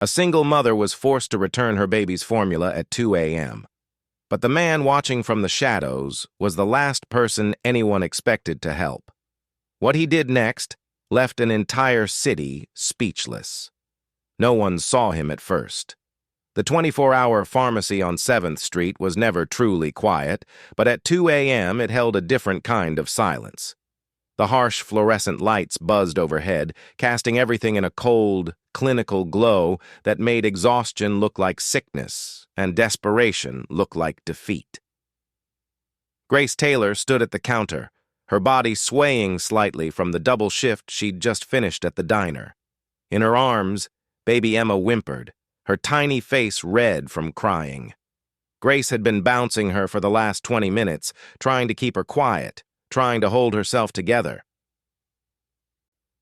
A single mother was forced to return her baby's formula at 2 a.m. But the man watching from the shadows was the last person anyone expected to help. What he did next left an entire city speechless. No one saw him at first. The 24-hour pharmacy on 7th Street was never truly quiet, but at 2 a.m. it held a different kind of silence. The harsh fluorescent lights buzzed overhead, casting everything in a cold, clinical glow that made exhaustion look like sickness and desperation look like defeat. Grace Taylor stood at the counter, her body swaying slightly from the double shift she'd just finished at the diner. In her arms, baby Emma whimpered, her tiny face red from crying. Grace had been bouncing her for the last 20 minutes, trying to keep her quiet, trying to hold herself together.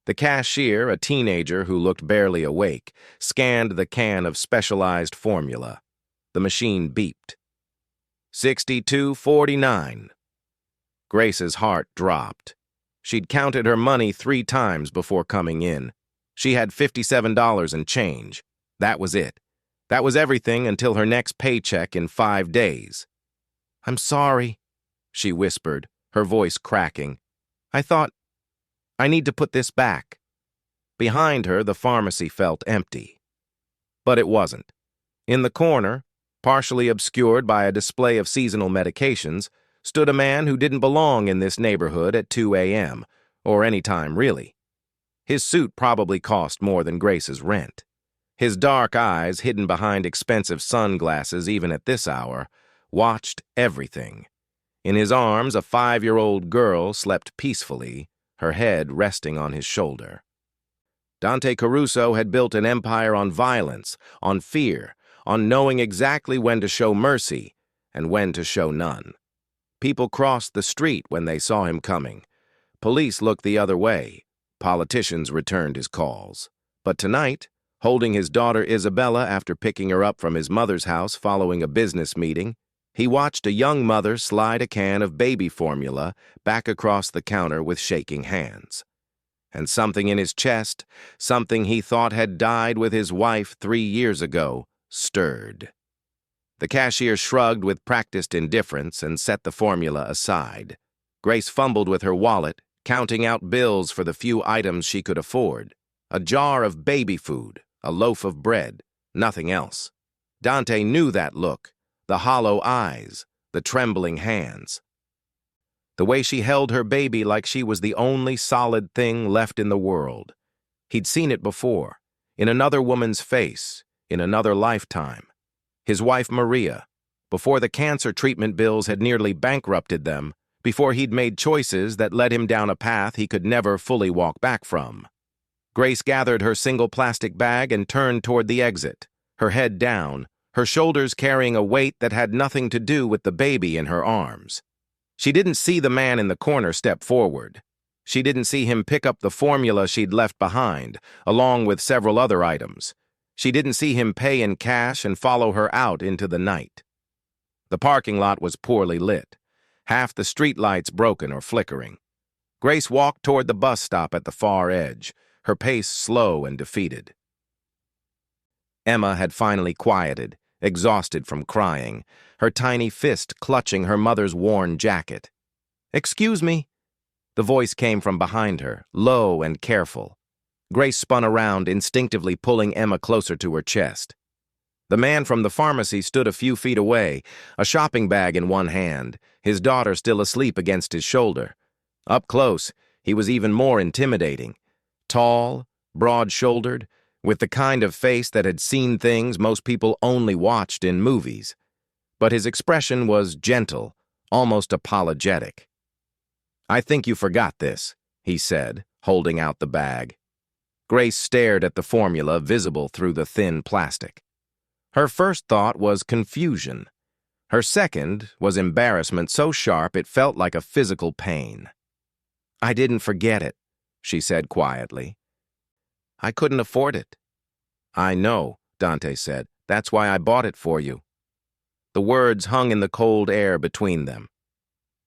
The cashier, a teenager who looked barely awake, scanned the can of specialized formula. The machine beeped. 62.49. Grace's heart dropped. She'd counted her money 3 times before coming in. She had $57 and change. That was it. That was everything until her next paycheck in 5 days. "I'm sorry," she whispered, her voice cracking. I need to put this back." Behind her, the pharmacy felt empty. But it wasn't. In the corner, partially obscured by a display of seasonal medications, stood a man who didn't belong in this neighborhood at 2 a.m., or any time really. His suit probably cost more than Grace's rent. His dark eyes, hidden behind expensive sunglasses even at this hour, watched everything. In his arms, a 5-year-old girl slept peacefully, her head resting on his shoulder. Dante Caruso had built an empire on violence, on fear, on knowing exactly when to show mercy and when to show none. People crossed the street when they saw him coming. Police looked the other way. Politicians returned his calls. But tonight, holding his daughter Isabella after picking her up from his mother's house following a business meeting, he watched a young mother slide a can of baby formula back across the counter with shaking hands. And something in his chest, something he thought had died with his wife 3 years ago, stirred. The cashier shrugged with practiced indifference and set the formula aside. Grace fumbled with her wallet, counting out bills for the few items she could afford. A jar of baby food, a loaf of bread, nothing else. Dante knew that look, the hollow eyes, the trembling hands. The way she held her baby like she was the only solid thing left in the world. He'd seen it before, in another woman's face, in another lifetime. His wife Maria, before the cancer treatment bills had nearly bankrupted them, before he'd made choices that led him down a path he could never fully walk back from. Grace gathered her single plastic bag and turned toward the exit, her head down, her shoulders carrying a weight that had nothing to do with the baby in her arms. She didn't see the man in the corner step forward. She didn't see him pick up the formula she'd left behind, along with several other items. She didn't see him pay in cash and follow her out into the night. The parking lot was poorly lit, half the streetlights broken or flickering. Grace walked toward the bus stop at the far edge, her pace slow and defeated. Emma had finally quieted, exhausted from crying, her tiny fist clutching her mother's worn jacket. "Excuse me." The voice came from behind her, low and careful. Grace spun around, instinctively pulling Emma closer to her chest. The man from the pharmacy stood a few feet away, a shopping bag in one hand, his daughter still asleep against his shoulder. Up close, he was even more intimidating. Tall, broad-shouldered, with the kind of face that had seen things most people only watched in movies. But his expression was gentle, almost apologetic. "I think you forgot this," he said, holding out the bag. Grace stared at the formula visible through the thin plastic. Her first thought was confusion. Her second was embarrassment so sharp it felt like a physical pain. "I didn't forget it," she said quietly. "I couldn't afford it." "I know," Dante said. "That's why I bought it for you." The words hung in the cold air between them.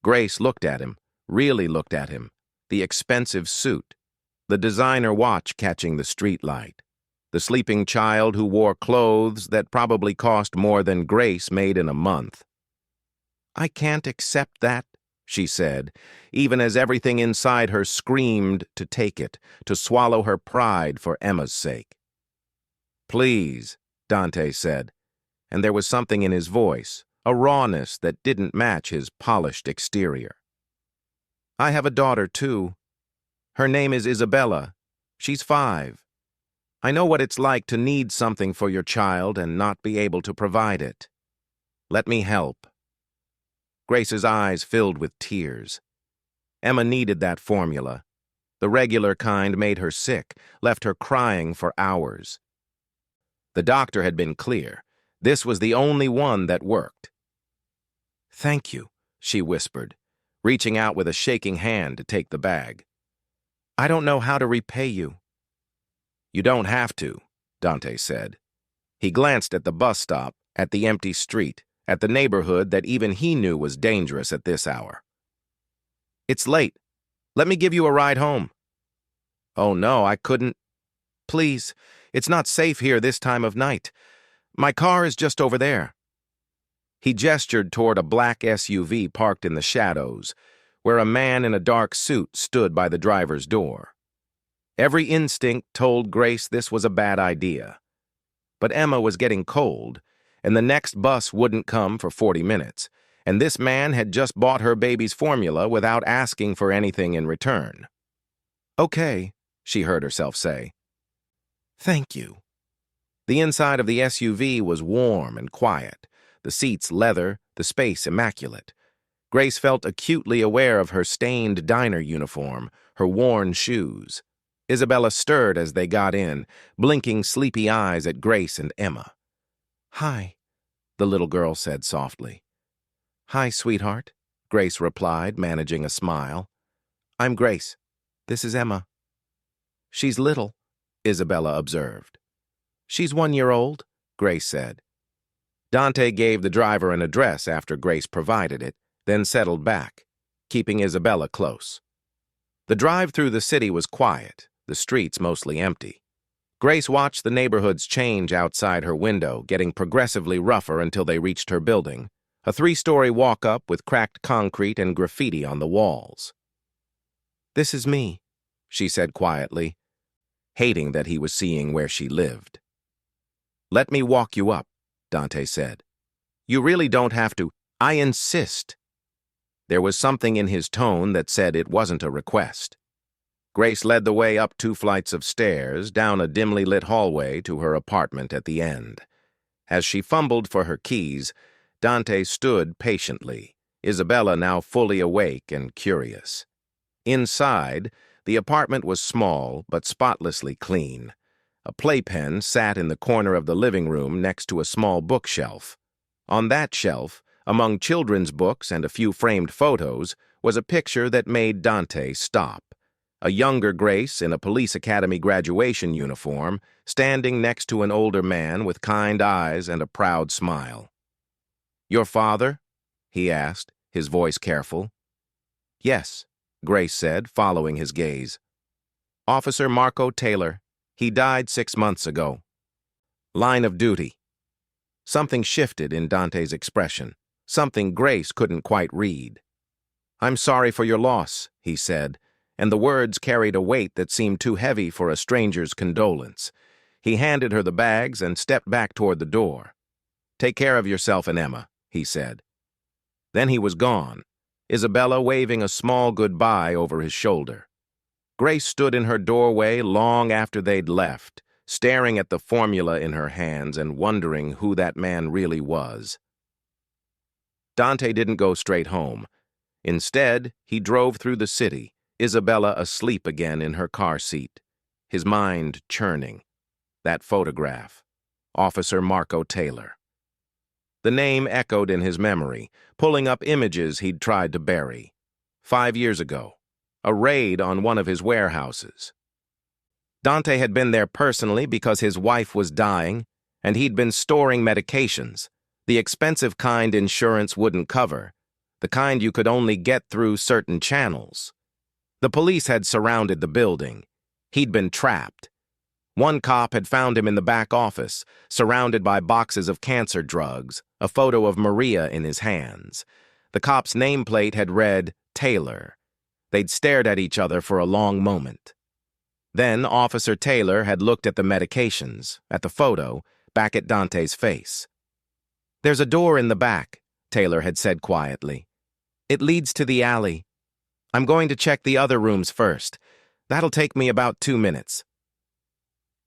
Grace looked at him, really looked at him, the expensive suit, the designer watch catching the street light. the sleeping child who wore clothes that probably cost more than Grace made in a month. "I can't accept that," she said, even as everything inside her screamed to take it, to swallow her pride for Emma's sake. "Please," Dante said, and there was something in his voice, a rawness that didn't match his polished exterior. "I have a daughter, too. Her name is Isabella. She's 5. I know what it's like to need something for your child and not be able to provide it. Let me help." Grace's eyes filled with tears. Emma needed that formula. The regular kind made her sick, left her crying for hours. The doctor had been clear. This was the only one that worked. "Thank you," she whispered, reaching out with a shaking hand to take the bag. "I don't know how to repay you." "You don't have to," Dante said. He glanced at the bus stop, at the empty street, at the neighborhood that even he knew was dangerous at this hour. "It's late. Let me give you a ride home." "Oh no, I couldn't. Please, it's not safe here this time of night. My car is just over there." He gestured toward a black SUV parked in the shadows, where a man in a dark suit stood by the driver's door. Every instinct told Grace this was a bad idea. But Emma was getting cold, and the next bus wouldn't come for 40 minutes, and this man had just bought her baby's formula without asking for anything in return. "Okay," she heard herself say. "Thank you." The inside of the SUV was warm and quiet, the seats leather, the space immaculate. Grace felt acutely aware of her stained diner uniform, her worn shoes. Isabella stirred as they got in, blinking sleepy eyes at Grace and Emma. "Hi," the little girl said softly. "Hi, sweetheart," Grace replied, managing a smile. "I'm Grace. This is Emma." "She's little," Isabella observed. "She's 1 year old," Grace said. Dante gave the driver an address after Grace provided it, then settled back, keeping Isabella close. The drive through the city was quiet, the streets mostly empty. Grace watched the neighborhoods change outside her window, getting progressively rougher until they reached her building, a 3-story walk-up with cracked concrete and graffiti on the walls. "This is me," she said quietly, hating that he was seeing where she lived. "Let me walk you up," Dante said. "You really don't have to. I insist." There was something in his tone that said it wasn't a request. Grace led the way up 2 flights of stairs, down a dimly lit hallway to her apartment at the end. As she fumbled for her keys, Dante stood patiently, Isabella now fully awake and curious. Inside, the apartment was small but spotlessly clean. A playpen sat in the corner of the living room next to a small bookshelf. On that shelf, among children's books and a few framed photos, was a picture that made Dante stop. A younger Grace in a police academy graduation uniform, standing next to an older man with kind eyes and a proud smile. "Your father?" he asked, his voice careful. "Yes," Grace said, following his gaze. "Officer Marco Taylor. He died 6 months ago. Line of duty." Something shifted in Dante's expression, something Grace couldn't quite read. "I'm sorry for your loss," he said, and the words carried a weight that seemed too heavy for a stranger's condolence. He handed her the bags and stepped back toward the door. "Take care of yourself and Emma," he said. Then he was gone, Isabella waving a small goodbye over his shoulder. Grace stood in her doorway long after they'd left, staring at the formula in her hands and wondering who that man really was. Dante didn't go straight home. Instead, he drove through the city, Isabella asleep again in her car seat, his mind churning. That photograph. Officer Marco Taylor. The name echoed in his memory, pulling up images he'd tried to bury. 5 years ago, a raid on one of his warehouses. Dante had been there personally because his wife was dying, and he'd been storing medications, the expensive kind insurance wouldn't cover, the kind you could only get through certain channels. The police had surrounded the building. He'd been trapped. One cop had found him in the back office, surrounded by boxes of cancer drugs, a photo of Maria in his hands. The cop's nameplate had read, Taylor. They'd stared at each other for a long moment. Then Officer Taylor had looked at the medications, at the photo, back at Dante's face. "There's a door in the back," Taylor had said quietly. "It leads to the alley. I'm going to check the other rooms first. That'll take me about 2 minutes."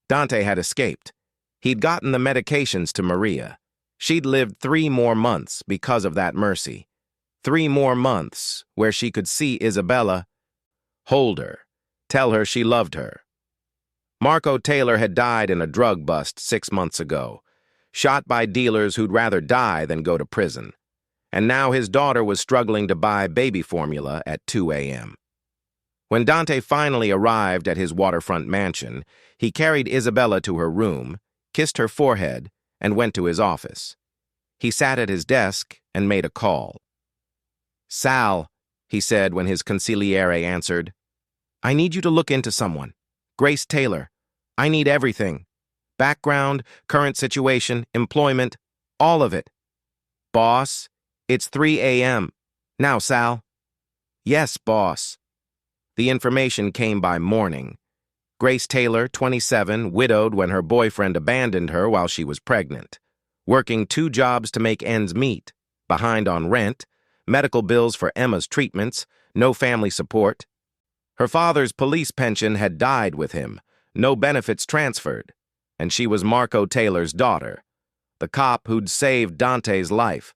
Dante had escaped. He'd gotten the medications to Maria. She'd lived 3 more months because of that mercy. 3 more months where she could see Isabella, hold her, tell her she loved her. Marco Taylor had died in a drug bust 6 months ago, shot by dealers who'd rather die than go to prison. And now his daughter was struggling to buy baby formula at 2 a.m. When Dante finally arrived at his waterfront mansion, he carried Isabella to her room, kissed her forehead, and went to his office. He sat at his desk and made a call. "Sal," he said when his consigliere answered, "I need you to look into someone. Grace Taylor. I need everything. Background, current situation, employment, all of it." "Boss, it's 3 a.m. Now, Sal." "Yes, boss." The information came by morning. Grace Taylor, 27, widowed when her boyfriend abandoned her while she was pregnant. Working 2 jobs to make ends meet, behind on rent, medical bills for Emma's treatments, no family support. Her father's police pension had died with him, no benefits transferred, and she was Marco Taylor's daughter, the cop who'd saved Dante's life,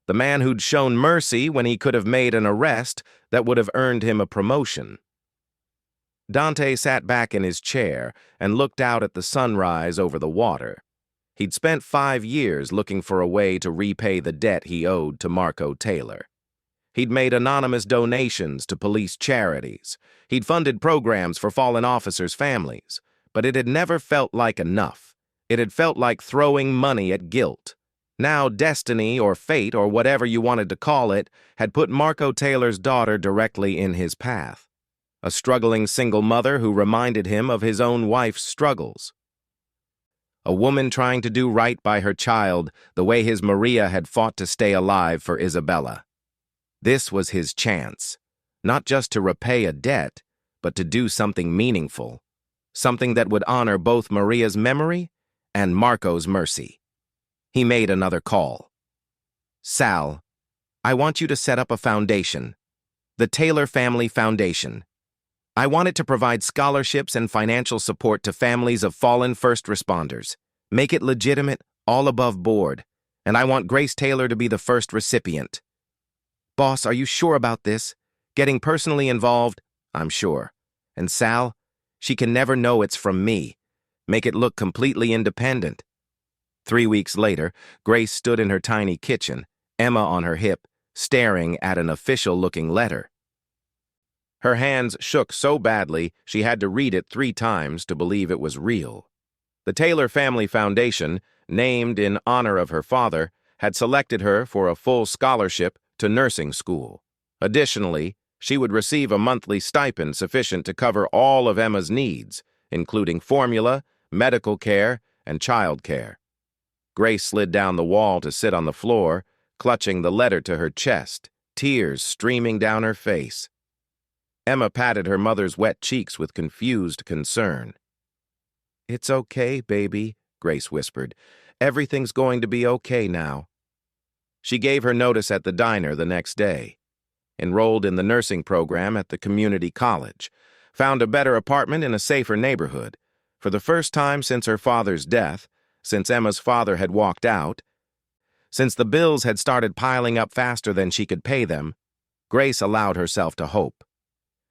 the man who'd shown mercy when he could have made an arrest that would have earned him a promotion. Dante sat back in his chair and looked out at the sunrise over the water. He'd spent 5 years looking for a way to repay the debt he owed to Marco Taylor. He'd made anonymous donations to police charities. He'd funded programs for fallen officers' families. But it had never felt like enough. It had felt like throwing money at guilt. Now destiny or fate or whatever you wanted to call it had put Marco Taylor's daughter directly in his path. A struggling single mother who reminded him of his own wife's struggles. A woman trying to do right by her child the way his Maria had fought to stay alive for Isabella. This was his chance, not just to repay a debt, but to do something meaningful, something that would honor both Maria's memory and Marco's mercy. He made another call. "Sal, I want you to set up a foundation, the Taylor Family Foundation. I want it to provide scholarships and financial support to families of fallen first responders. Make it legitimate, all above board, and I want Grace Taylor to be the first recipient." "Boss, are you sure about this? Getting personally involved?" "I'm sure. And Sal, she can never know it's from me. Make it look completely independent." 3 weeks later, Grace stood in her tiny kitchen, Emma on her hip, staring at an official-looking letter. Her hands shook so badly she had to read it 3 times to believe it was real. The Taylor Family Foundation, named in honor of her father, had selected her for a full scholarship to nursing school. Additionally, she would receive a monthly stipend sufficient to cover all of Emma's needs, including formula, medical care, and child care. Grace slid down the wall to sit on the floor, clutching the letter to her chest, tears streaming down her face. Emma patted her mother's wet cheeks with confused concern. "It's okay, baby," Grace whispered. "Everything's going to be okay now." She gave her notice at the diner the next day, enrolled in the nursing program at the community college, found a better apartment in a safer neighborhood. For the first time since her father's death, since Emma's father had walked out, since the bills had started piling up faster than she could pay them, Grace allowed herself to hope.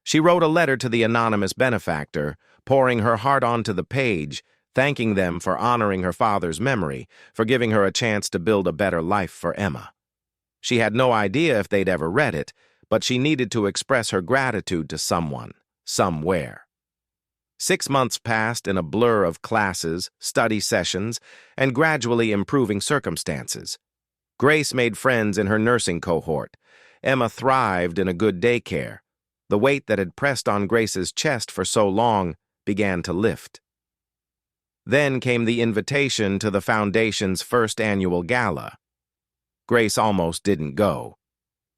She wrote a letter to the anonymous benefactor, pouring her heart onto the page, thanking them for honoring her father's memory, for giving her a chance to build a better life for Emma. She had no idea if they'd ever read it, but she needed to express her gratitude to someone, somewhere. 6 months passed in a blur of classes, study sessions, and gradually improving circumstances. Grace made friends in her nursing cohort. Emma thrived in a good daycare. The weight that had pressed on Grace's chest for so long began to lift. Then came the invitation to the Foundation's first annual gala. Grace almost didn't go.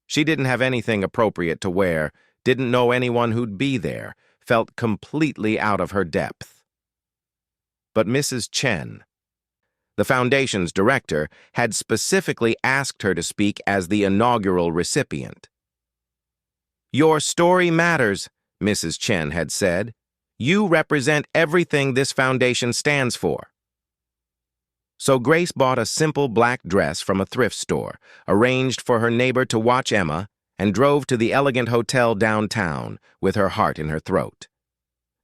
She didn't have anything appropriate to wear, didn't know anyone who'd be there, felt completely out of her depth. But Mrs. Chen, the Foundation's director, had specifically asked her to speak as the inaugural recipient. "Your story matters," Mrs. Chen had said. "You represent everything this foundation stands for." So Grace bought a simple black dress from a thrift store, arranged for her neighbor to watch Emma, and drove to the elegant hotel downtown with her heart in her throat.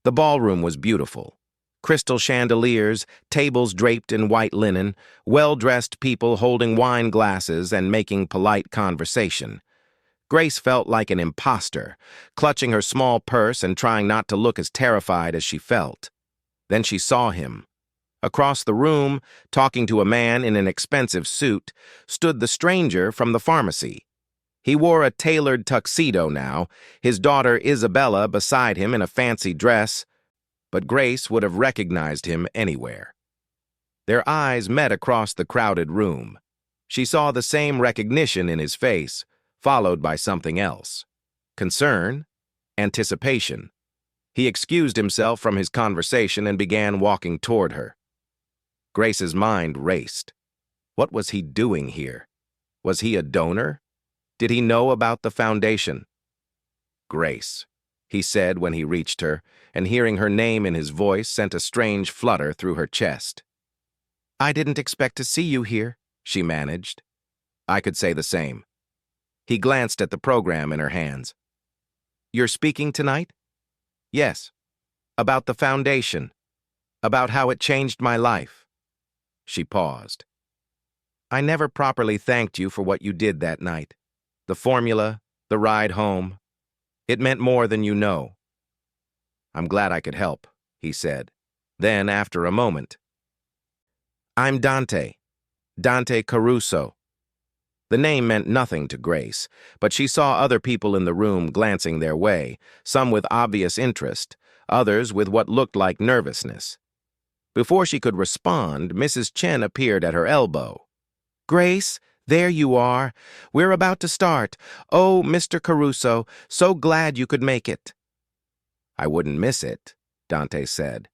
The ballroom was beautiful. Crystal chandeliers, tables draped in white linen, well-dressed people holding wine glasses and making polite conversation. Grace felt like an imposter, clutching her small purse and trying not to look as terrified as she felt. Then she saw him. Across the room, talking to a man in an expensive suit, stood the stranger from the pharmacy. He wore a tailored tuxedo now, his daughter Isabella beside him in a fancy dress, but Grace would have recognized him anywhere. Their eyes met across the crowded room. She saw the same recognition in his face, followed by something else. Concern, anticipation. He excused himself from his conversation and began walking toward her. Grace's mind raced. What was he doing here? Was he a donor? Did he know about the foundation? "Grace," he said when he reached her, and hearing her name in his voice sent a strange flutter through her chest. "I didn't expect to see you here," she managed. I could say the same. He glanced at the program in her hands. "You're speaking tonight?" "Yes. About the foundation. About how it changed my life." She paused. "I never properly thanked you for what you did that night. The formula, the ride home. It meant more than you know." "I'm glad I could help," he said. Then, after a moment, "I'm Dante Caruso." The name meant nothing to Grace, but she saw other people in the room glancing their way, some with obvious interest, others with what looked like nervousness. Before she could respond, Mrs. Chen appeared at her elbow. "Grace, there you are. We're about to start. Oh, Mr. Caruso, so glad you could make it." "I wouldn't miss it," Dante said.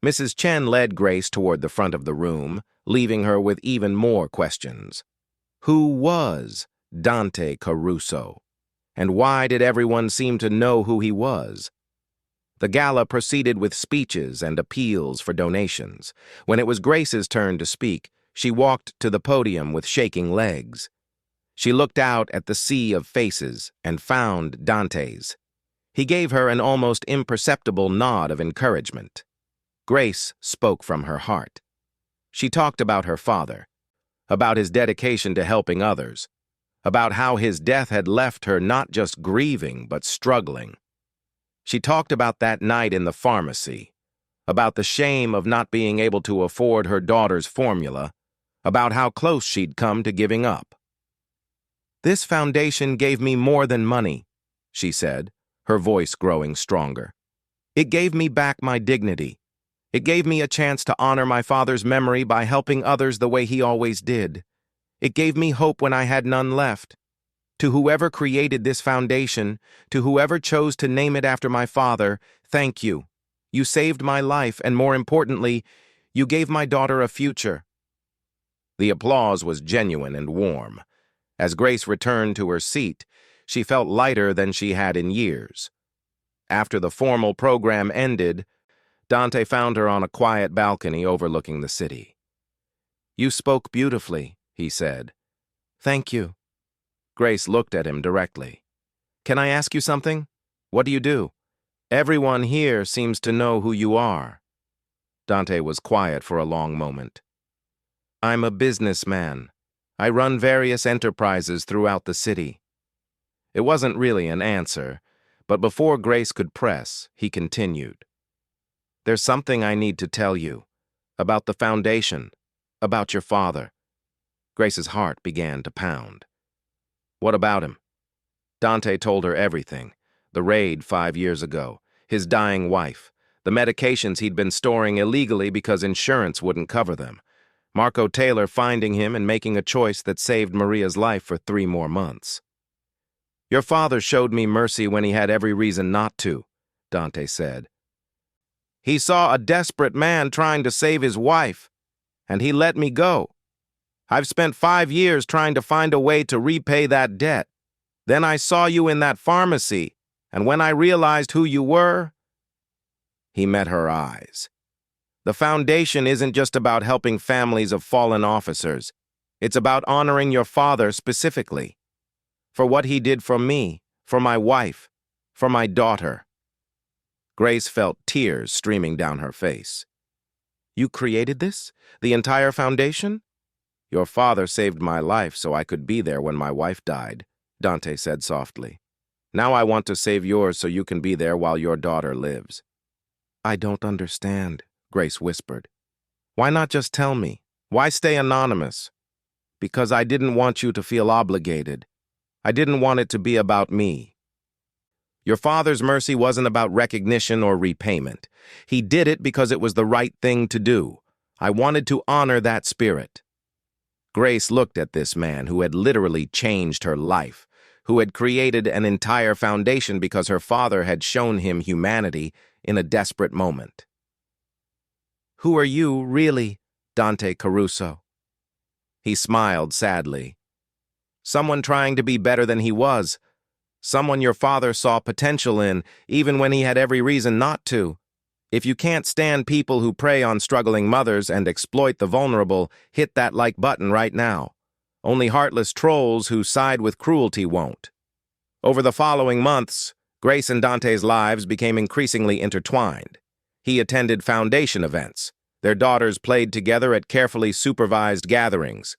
Mrs. Chen led Grace toward the front of the room, leaving her with even more questions. Who was Dante Caruso? And why did everyone seem to know who he was? The gala proceeded with speeches and appeals for donations. When it was Grace's turn to speak, she walked to the podium with shaking legs. She looked out at the sea of faces and found Dante's. He gave her an almost imperceptible nod of encouragement. Grace spoke from her heart. She talked about her father, about his dedication to helping others, about how his death had left her not just grieving but struggling. She talked about that night in the pharmacy, about the shame of not being able to afford her daughter's formula, about how close she'd come to giving up. "This foundation gave me more than money," she said, her voice growing stronger. "It gave me back my dignity. It gave me a chance to honor my father's memory by helping others the way he always did. It gave me hope when I had none left. To whoever created this foundation, to whoever chose to name it after my father, thank you. You saved my life, and more importantly, you gave my daughter a future." The applause was genuine and warm. As Grace returned to her seat, she felt lighter than she had in years. After the formal program ended, Dante found her on a quiet balcony overlooking the city. "You spoke beautifully," he said. "Thank you." Grace looked at him directly. "Can I ask you something? What do you do? Everyone here seems to know who you are." Dante was quiet for a long moment. "I'm a businessman. I run various enterprises throughout the city." It wasn't really an answer, but before Grace could press, he continued. "There's something I need to tell you. About the foundation. About your father." Grace's heart began to pound. "What about him?" Dante told her everything. The raid 5 years ago, his dying wife, the medications he'd been storing illegally because insurance wouldn't cover them. Marco Taylor finding him and making a choice that saved Maria's life for 3 more months. "Your father showed me mercy when he had every reason not to," Dante said. "He saw a desperate man trying to save his wife, and he let me go. I've spent 5 years trying to find a way to repay that debt. Then I saw you in that pharmacy, and when I realized who you were..." He met her eyes. "The foundation isn't just about helping families of fallen officers. It's about honoring your father specifically. For what he did for me, for my wife, for my daughter." Grace felt tears streaming down her face. "You created this? The entire foundation?" "Your father saved my life so I could be there when my wife died," Dante said softly. "Now I want to save yours so you can be there while your daughter lives." "I don't understand," Grace whispered. "Why not just tell me? Why stay anonymous?" "Because I didn't want you to feel obligated. I didn't want it to be about me. Your father's mercy wasn't about recognition or repayment. He did it because it was the right thing to do. I wanted to honor that spirit." Grace looked at this man who had literally changed her life, who had created an entire foundation because her father had shown him humanity in a desperate moment. "Who are you, really, Dante Caruso?" He smiled sadly. "Someone trying to be better than he was. Someone your father saw potential in, even when he had every reason not to. If you can't stand people who prey on struggling mothers and exploit the vulnerable, hit that like button right now. Only heartless trolls who side with cruelty won't." Over the following months, Grace and Dante's lives became increasingly intertwined. He attended foundation events. Their daughters played together at carefully supervised gatherings.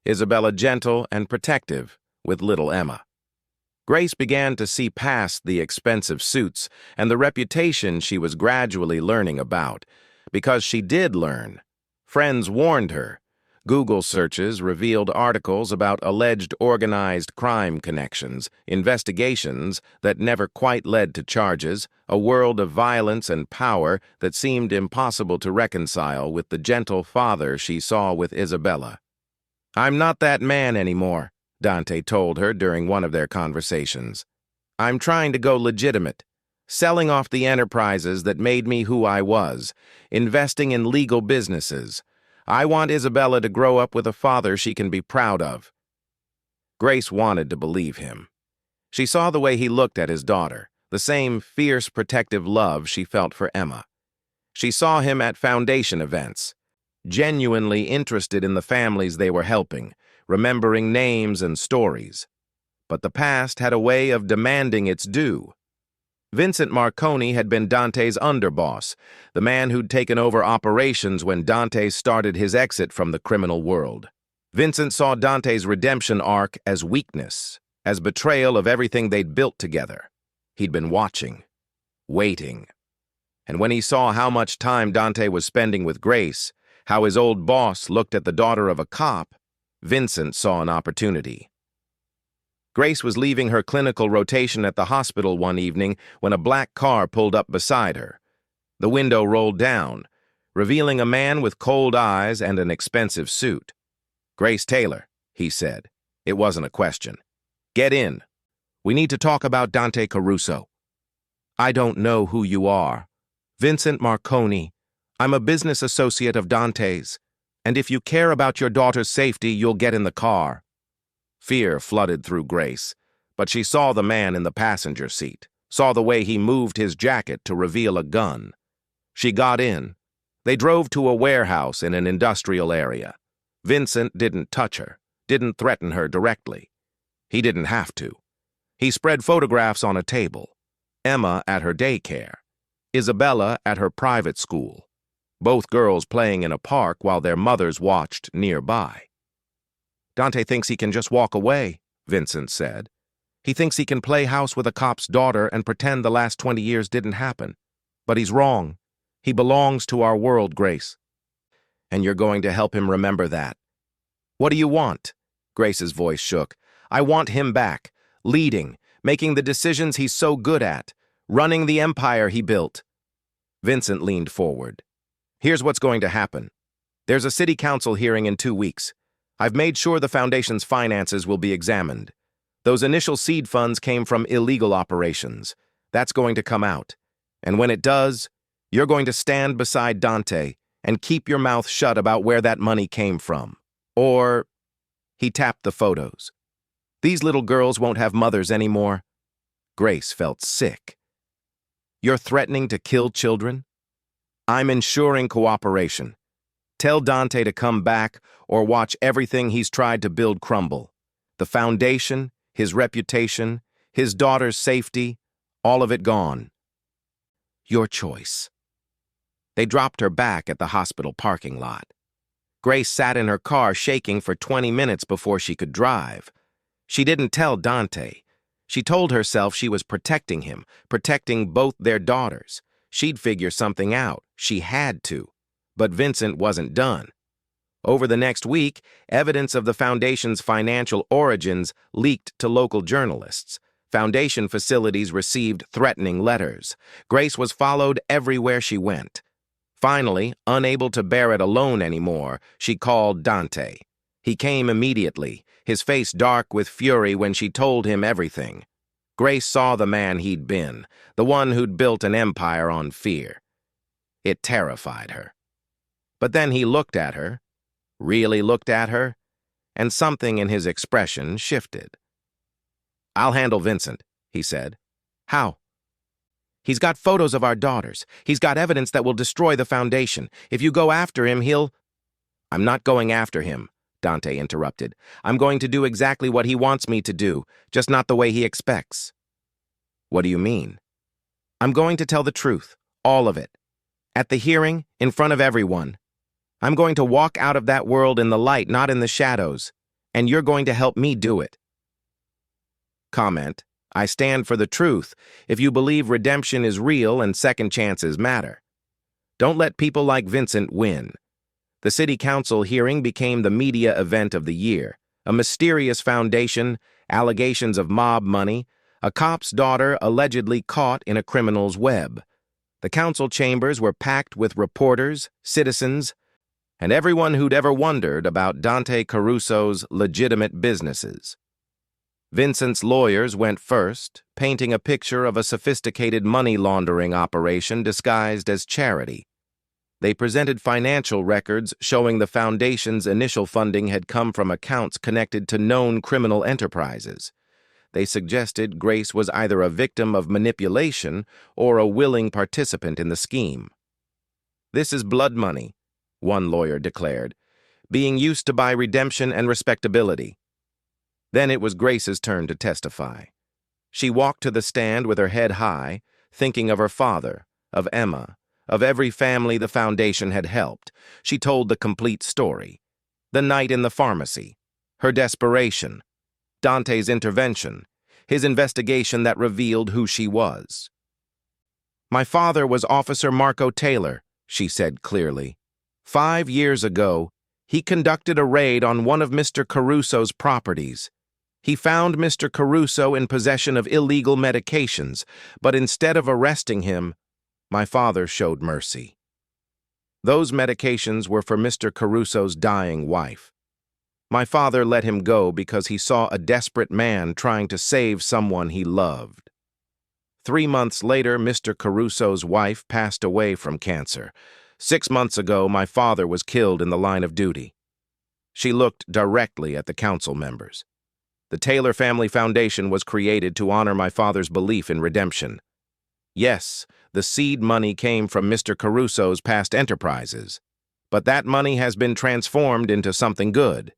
Isabella gentle and protective with little Emma. Grace began to see past the expensive suits and the reputation she was gradually learning about. Because she did learn. Friends warned her. Google searches revealed articles about alleged organized crime connections, investigations that never quite led to charges, a world of violence and power that seemed impossible to reconcile with the gentle father she saw with Isabella. "I'm not that man anymore," Dante told her during one of their conversations. "I'm trying to go legitimate, selling off the enterprises that made me who I was, investing in legal businesses. I want Isabella to grow up with a father she can be proud of." Grace wanted to believe him. She saw the way he looked at his daughter, the same fierce protective love she felt for Emma. She saw him at foundation events, genuinely interested in the families they were helping, remembering names and stories. But the past had a way of demanding its due. Vincent Marconi had been Dante's underboss, the man who'd taken over operations when Dante started his exit from the criminal world. Vincent saw Dante's redemption arc as weakness, as betrayal of everything they'd built together. He'd been watching, waiting. And when he saw how much time Dante was spending with Grace, how his old boss looked at the daughter of a cop, Vincent saw an opportunity. Grace was leaving her clinical rotation at the hospital one evening when a black car pulled up beside her. The window rolled down, revealing a man with cold eyes and an expensive suit. "Grace Taylor," he said. It wasn't a question. "Get in. We need to talk about Dante Caruso." "I don't know who you are." "Vincent Marconi. I'm a business associate of Dante's. And if you care about your daughter's safety, you'll get in the car." Fear flooded through Grace, but she saw the man in the passenger seat, saw the way he moved his jacket to reveal a gun. She got in. They drove to a warehouse in an industrial area. Vincent didn't touch her, didn't threaten her directly. He didn't have to. He spread photographs on a table. Emma at her daycare, Isabella at her private school, both girls playing in a park while their mothers watched nearby. "Dante thinks he can just walk away," Vincent said. "He thinks he can play house with a cop's daughter and pretend the last 20 years didn't happen. But he's wrong. He belongs to our world, Grace. And you're going to help him remember that." "What do you want?" Grace's voice shook. "I want him back, leading, making the decisions he's so good at, running the empire he built." Vincent leaned forward. Here's what's going to happen. There's a city council hearing in 2 weeks. I've made sure the foundation's finances will be examined. Those initial seed funds came from illegal operations. That's going to come out. And when it does, you're going to stand beside Dante and keep your mouth shut about where that money came from. Or, he tapped the photos. These little girls won't have mothers anymore. Grace felt sick. You're threatening to kill children? I'm ensuring cooperation. Tell Dante to come back or watch everything he's tried to build crumble. The foundation, his reputation, his daughter's safety, all of it gone. Your choice. They dropped her back at the hospital parking lot. Grace sat in her car shaking for 20 minutes before she could drive. She didn't tell Dante. She told herself she was protecting him, protecting both their daughters. She'd figure something out. She had to. But Vincent wasn't done. Over the next week, evidence of the foundation's financial origins leaked to local journalists. Foundation facilities received threatening letters. Grace was followed everywhere she went. Finally, unable to bear it alone anymore, she called Dante. He came immediately, his face dark with fury when she told him everything. Grace saw the man he'd been, the one who'd built an empire on fear. It terrified her. But then he looked at her, really looked at her, and something in his expression shifted. I'll handle Vincent, he said. How? He's got photos of our daughters. He's got evidence that will destroy the foundation. If you go after him, he'll... I'm not going after him, Dante interrupted. I'm going to do exactly what he wants me to do, just not the way he expects. What do you mean? I'm going to tell the truth, all of it. At the hearing, in front of everyone. I'm going to walk out of that world in the light, not in the shadows, and you're going to help me do it. Comment, I stand for the truth if you believe redemption is real and second chances matter. Don't let people like Vincent win. The city council hearing became the media event of the year. A mysterious foundation, allegations of mob money, a cop's daughter allegedly caught in a criminal's web. The council chambers were packed with reporters, citizens, and everyone who'd ever wondered about Dante Caruso's legitimate businesses. Vincent's lawyers went first, painting a picture of a sophisticated money laundering operation disguised as charity. They presented financial records showing the foundation's initial funding had come from accounts connected to known criminal enterprises. They suggested Grace was either a victim of manipulation or a willing participant in the scheme. This is blood money, one lawyer declared, being used to buy redemption and respectability. Then it was Grace's turn to testify. She walked to the stand with her head high, thinking of her father, of Emma, of every family the foundation had helped. She told the complete story. The night in the pharmacy, her desperation, Dante's intervention, his investigation that revealed who she was. My father was Officer Marco Taylor, she said clearly. 5 years ago, he conducted a raid on one of Mr. Caruso's properties. He found Mr. Caruso in possession of illegal medications, but instead of arresting him, my father showed mercy. Those medications were for Mr. Caruso's dying wife. My father let him go because he saw a desperate man trying to save someone he loved. 3 months later, Mr. Caruso's wife passed away from cancer. 6 months ago, my father was killed in the line of duty. She looked directly at the council members. The Taylor Family Foundation was created to honor my father's belief in redemption. Yes, the seed money came from Mr. Caruso's past enterprises, but that money has been transformed into something good.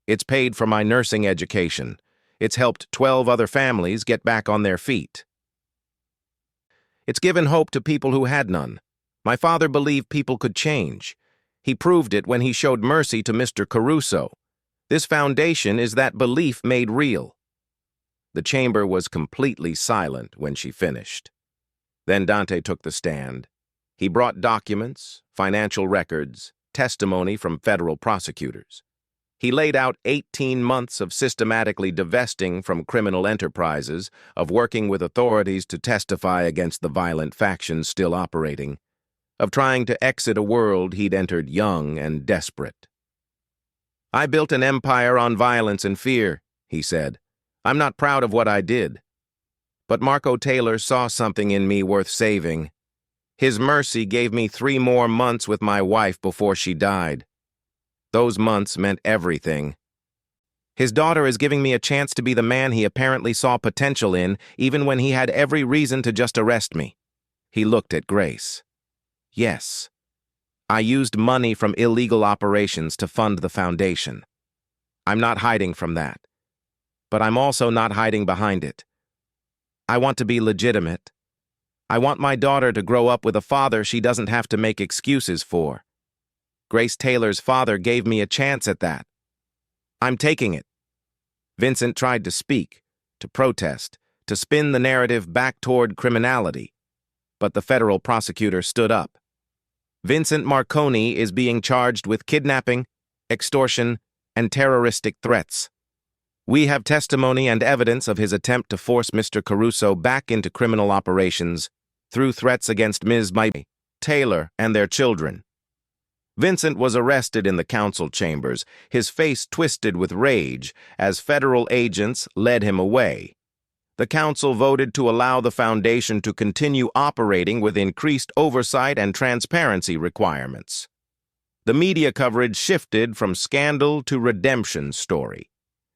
It's paid for my nursing education. It's helped 12 other families get back on their feet. It's given hope to people who had none. My father believed people could change. He proved it when he showed mercy to Mr. Caruso. This foundation is that belief made real. The chamber was completely silent when she finished. Then Dante took the stand. He brought documents, financial records, testimony from federal prosecutors. He laid out 18 months of systematically divesting from criminal enterprises, of working with authorities to testify against the violent factions still operating. of trying to exit a world he'd entered young and desperate. "I built an empire on violence and fear," he said. "I'm not proud of what I did. But Marco Taylor saw something in me worth saving. His mercy gave me 3 more months with my wife before she died. Those months meant everything. His daughter is giving me a chance to be the man he apparently saw potential in, even when he had every reason to just arrest me." He looked at Grace. "Yes. I used money from illegal operations to fund the foundation. I'm not hiding from that. But I'm also not hiding behind it. I want to be legitimate. I want my daughter to grow up with a father she doesn't have to make excuses for. Grace Taylor's father gave me a chance at that. I'm taking it." Vincent tried to speak, to protest, to spin the narrative back toward criminality, but the federal prosecutor stood up. "Vincent Marconi is being charged with kidnapping, extortion, and terroristic threats. We have testimony and evidence of his attempt to force Mr. Caruso back into criminal operations through threats against Ms. Taylor and their children." Vincent was arrested in the council chambers, his face twisted with rage as federal agents led him away. The council voted to allow the foundation to continue operating with increased oversight and transparency requirements. The media coverage shifted from scandal to redemption story,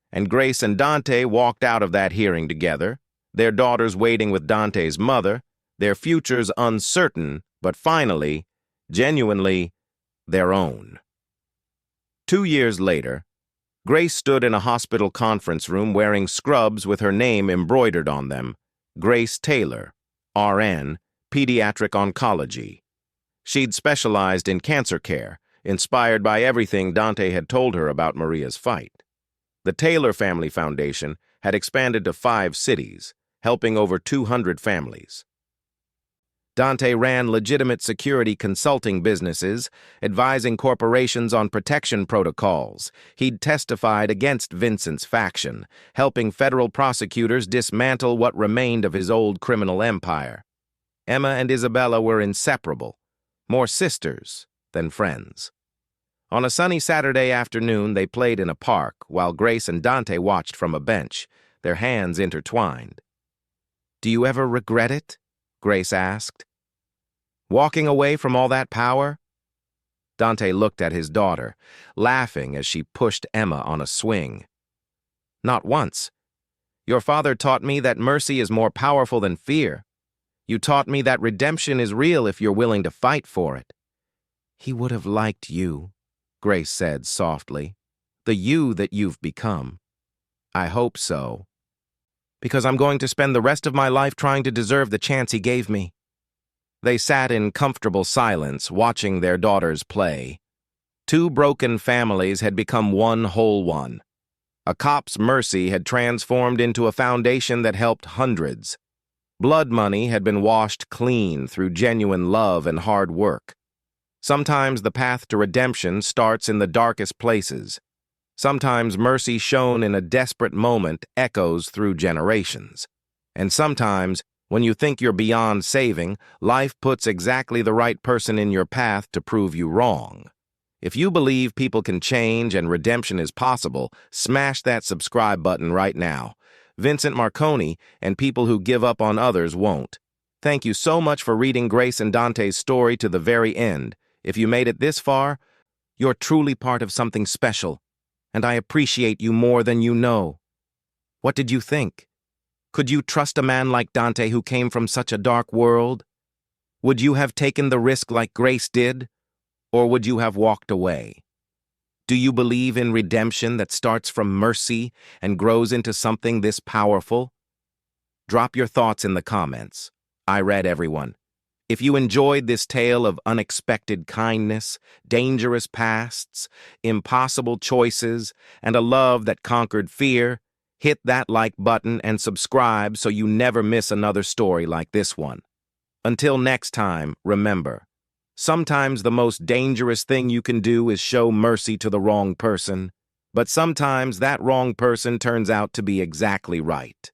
and Grace and Dante walked out of that hearing together, their daughters waiting with Dante's mother, their futures uncertain, but finally, genuinely, their own. 2 years later, Grace stood in a hospital conference room wearing scrubs with her name embroidered on them, Grace Taylor, RN, Pediatric Oncology. She'd specialized in cancer care, inspired by everything Dante had told her about Maria's fight. The Taylor Family Foundation had expanded to 5 cities, helping over 200 families. Dante ran legitimate security consulting businesses, advising corporations on protection protocols. He'd testified against Vincent's faction, helping federal prosecutors dismantle what remained of his old criminal empire. Emma and Isabella were inseparable, more sisters than friends. On a sunny Saturday afternoon, they played in a park while Grace and Dante watched from a bench, their hands intertwined. "Do you ever regret it?" Grace asked. "Walking away from all that power?" Dante looked at his daughter, laughing as she pushed Emma on a swing. "Not once. Your father taught me that mercy is more powerful than fear. You taught me that redemption is real if you're willing to fight for it." "He would have liked you," Grace said softly. "The you that you've become." "I hope so. Because I'm going to spend the rest of my life trying to deserve the chance he gave me." They sat in comfortable silence, watching their daughters play. 2 broken families had become one whole one. A cop's mercy had transformed into a foundation that helped hundreds. Blood money had been washed clean through genuine love and hard work. Sometimes the path to redemption starts in the darkest places. Sometimes mercy shown in a desperate moment echoes through generations. And sometimes, when you think you're beyond saving, life puts exactly the right person in your path to prove you wrong. If you believe people can change and redemption is possible, smash that subscribe button right now. Vincent Marconi and people who give up on others won't. Thank you so much for reading Grace and Dante's story to the very end. If you made it this far, you're truly part of something special, and I appreciate you more than you know. What did you think? Could you trust a man like Dante who came from such a dark world? Would you have taken the risk like Grace did? Or would you have walked away? Do you believe in redemption that starts from mercy and grows into something this powerful? Drop your thoughts in the comments. I read everyone. If you enjoyed this tale of unexpected kindness, dangerous pasts, impossible choices, and a love that conquered fear, hit that like button and subscribe so you never miss another story like this one. Until next time, remember, sometimes the most dangerous thing you can do is show mercy to the wrong person, but sometimes that wrong person turns out to be exactly right.